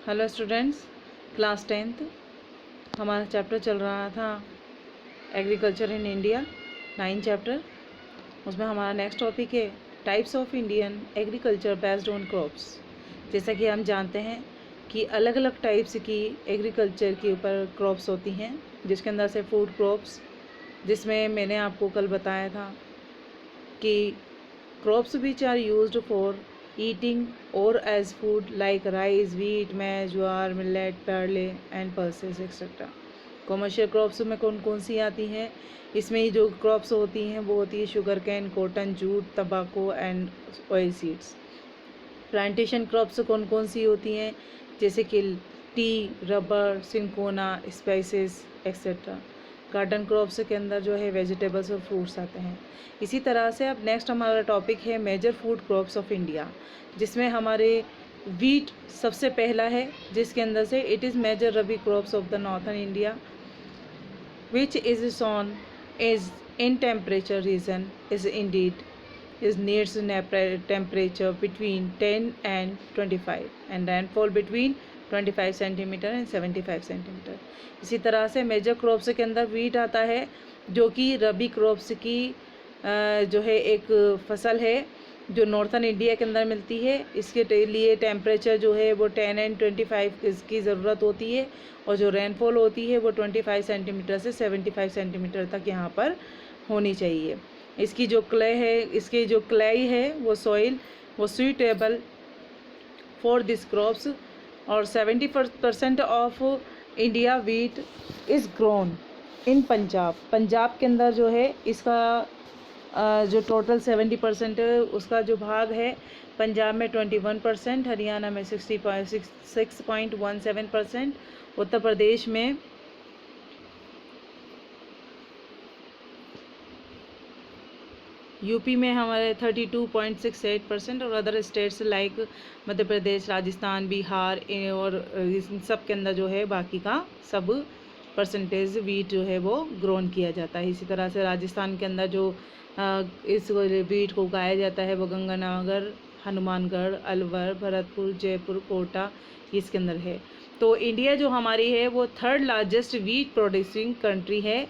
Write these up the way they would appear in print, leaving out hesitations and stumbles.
Hello students, class 10th हमारा chapter चल रहा था एग्रीकल्चर इन इंडिया 9 चैप्टर। उसमें हमारा नेक्स्ट टॉपिक है types of Indian agriculture based on crops. जैसा कि हम जानते हैं कि अलग अलग टाइप्स की एग्रीकल्चर के ऊपर क्रॉप्स होती हैं, जिसके अंदर से फूड क्रॉप्स, जिसमें मैंने आपको कल बताया था कि crops which are used for eating or as food like rice, wheat, maize, jowar, millet, barley and pulses etc. Commercial crops में कौन कौन सी आती हैं? इसमें ही जो क्रॉप्स होती हैं वो होती है शुगर कैन, कॉटन, जूट, तंबाकू and oil seeds. Plantation crops कौन कौन सी होती हैं? जैसे कि T, rubber, cinchona, spices etcetera. Garden crops के अंदर जो है वेजिटेबल्स और फ्रूट्स आते हैं। इसी तरह से अब नेक्स्ट हमारा टॉपिक है major food crops of India, जिसमें हमारे वीट सबसे पहला है, जिसके अंदर से it is major rabi crops of the northern India which is sown is in temperature region is indeed is needs temperature between 10 and 25 and rainfall between 25 centimetre and 75 centimetre. इसी तरह से मेजर क्रॉप्स के अंदर वीट आता है, जो कि रबी crops की जो है एक फसल है जो नॉर्थन इंडिया के अंदर मिलती है। इसके लिए टेम्परेचर जो है वो 10 एंड 25 इसकी ज़रूरत होती है, और जो रेनफॉल होती है वो 25 सेंटीमीटर से 75 सेंटीमीटर तक यहाँ पर होनी चाहिए। इसकी जो क्ले है, इसकी जो क्लाई है वो सॉइल वो सुइटेबल फॉर दिस क्रॉप्स, और 70% of India wheat is grown इन पंजाब। पंजाब के अंदर जो है इसका जो टोटल 70% उसका जो भाग है, पंजाब में 21%, हरियाणा में 6.17%, उत्तर प्रदेश में यूपी में हमारे 32.68%, और other states like Madhya Pradesh, Rajasthan, Bihar और इन सब के अंदर जो है बाकी का सब परसेंटेज वीट जो है वो ग्रोन किया जाता है। इसी तरह से राजस्थान के अंदर जो इस वीट को उगाया जाता है वो गंगानगर, हनुमानगढ़, अलवर, भरतपुर, जयपुर, कोटा इसके अंदर है। तो इंडिया जो हमारी है वो third largest wheat producing country है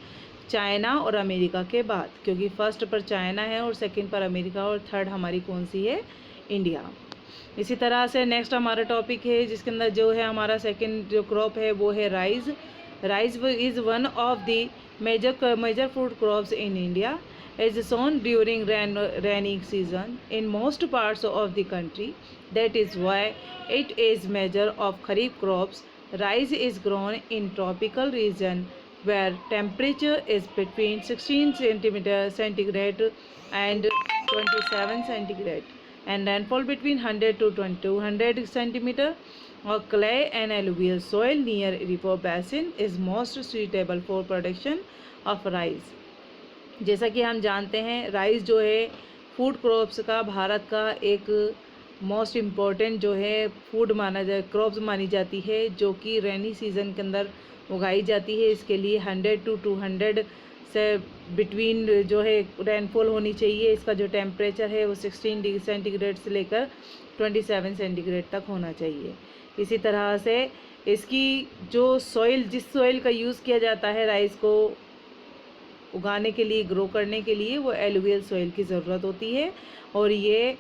चाइना और अमेरिका के बाद, क्योंकि फर्स्ट पर चाइना है और सेकंड पर अमेरिका, और थर्ड हमारी कौन सी है? इंडिया। इसी तरह से नेक्स्ट हमारा टॉपिक है जिसके अंदर जो है हमारा सेकंड जो क्रॉप है वो है rice. Rice is one of the major food crops in India is sown during rainy season in most parts of the country. That is why it is measure of kharif crops. Rice is grown in tropical region where temperature is between 16 centigrade and 27 centigrade and rainfall between 100 to 200 centimeter. Or clay and alluvial soil near river basin is most suitable for production of rice. जैसा कि हम जानते हैं rice जो है food crops का भारत का एक मोस्ट इम्पॉर्टेंट जो है फूड माना जाए क्रॉप्स मानी जाती है, जो कि रेनी सीज़न के अंदर उगाई जाती है। इसके लिए 100 to 200 से बिटवीन जो है रेनफॉल होनी चाहिए। इसका जो टेम्परेचर है वो 16 डिग्री सेंटीग्रेड से लेकर 27 सेंटीग्रेड तक होना चाहिए। इसी तरह से इसकी जो सॉइल, जिस सॉइल का यूज़ किया जाता है राइस को उगाने के लिए, ग्रो करने के लिए, वो एलुवियल सॉइल की ज़रूरत होती है, और ये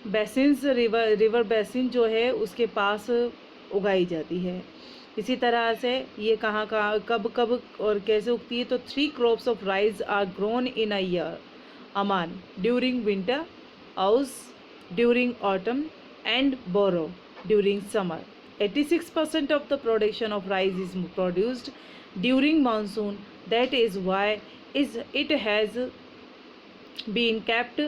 बेसिन्स रिवर बेसिन जो है उसके पास उगाई जाती है। इसी तरह से ये कहाँ कब कब और कैसे उगती है? तो 3 crops of rice are grown in a year: aman during winter, aus during autumn and boro during summer. 86% of the production of rice is produced during monsoon. That is why it has been kept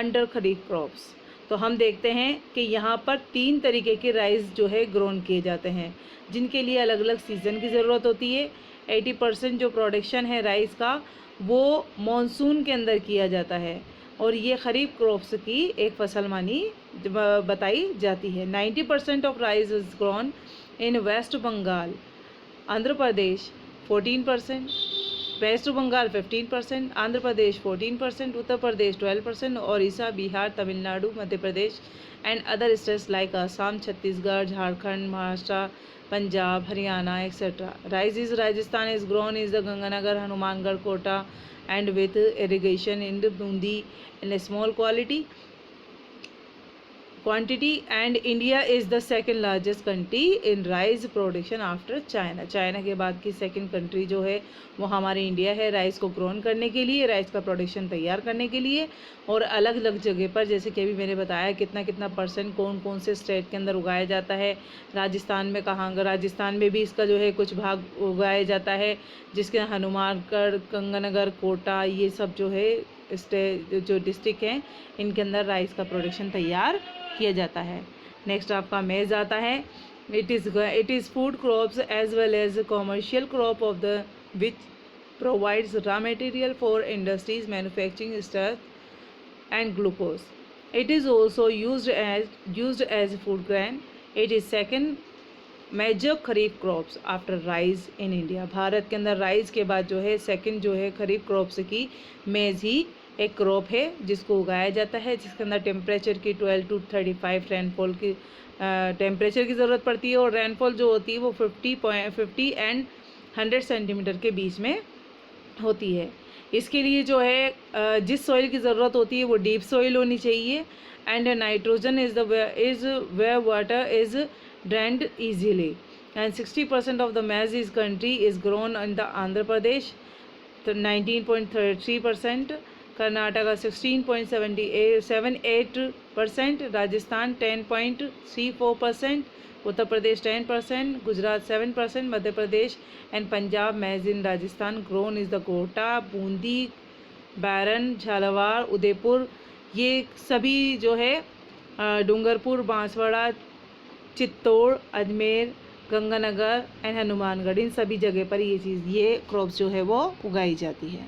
under kharif crops. तो हम देखते हैं कि यहाँ पर 3 तरीके के rice जो है ग्रोन किए जाते हैं, जिनके लिए अलग अलग सीज़न की ज़रूरत होती है। 80% जो प्रोडक्शन है राइस का वो मॉनसून के अंदर किया जाता है, और ये खरीफ क्रॉप्स की एक फसल मानी बताई जाती है। 90% of rice is grown in West Bengal, Andhra Pradesh 14%, West Bengal 15%, Andhra Pradesh 14%, Uttar Pradesh 12%, Odisha, Bihar, Tamil Nadu, Madhya Pradesh and other states like Assam, Chhattisgarh, Jharkhand, Maharashtra, Punjab, Haryana etcetera. Rice is Rajasthan is grown is the Ganganagar, Hanumangarh, Kota and with irrigation in the Bundi in a small quantity, and India is the second largest country in rice production after China. China के बाद की second country जो है वो हमारी India है rice को grown करने के लिए, राइस का प्रोडक्शन तैयार करने के लिए. और अलग अलग जगह पर जैसे कि अभी मैंने बताया कितना कितना परसेंट कौन कौन से स्टेट के अंदर उगाया जाता है. राजस्थान में कहाँ, राजस्थान में भी इसका जो है कुछ भाग उगाया जाता है, जिसके हनुमानगढ़, गंगानगर, कोटा, ये सब जो है जो डिस्ट्रिक्ट हैं इनके अंदर राइस का प्रोडक्शन तैयार किया जाता है. नेक्स्ट आपका मेज आता है. It is food crops as well as commercial crop of the which provides raw material for industries manufacturing starch and glucose. It is also used as food grain. It is second major kharif crops after rice in India. Bharat के अंदर rice के बाद जो है second जो है खरीफ crops की मेज ही एक क्रॉप है जिसको उगाया जाता है, जिसके अंदर टेम्परेचर की 12 to 35 रेनफॉल की टेम्परेचर की ज़रूरत पड़ती है. और रेनफॉल जो होती है वो 50 एंड 100 सेंटीमीटर के बीच में होती है. इसके लिए जो है जिस सॉइल की ज़रूरत होती है वो डीप सॉइल होनी चाहिए. And nitrogen is where water is drained easily. And 60% of the maize is country is grown in the Andhra Pradesh, 19.33%, Karnataka 16.78%, Rajasthan 10.34%, Uttar Pradesh 10%, Gujarat 7%, Madhya Pradesh and Punjab. Maize in Rajasthan grown is the Kota, Bundi, Baran, Jhalawar, Udaipur. ये सभी जो है Dungarpur, Banswara, Chittor, Ajmer, Ganganagar and Hanumangarh, इन सभी जगह पर ये crops जो है वो उगाई जाती है.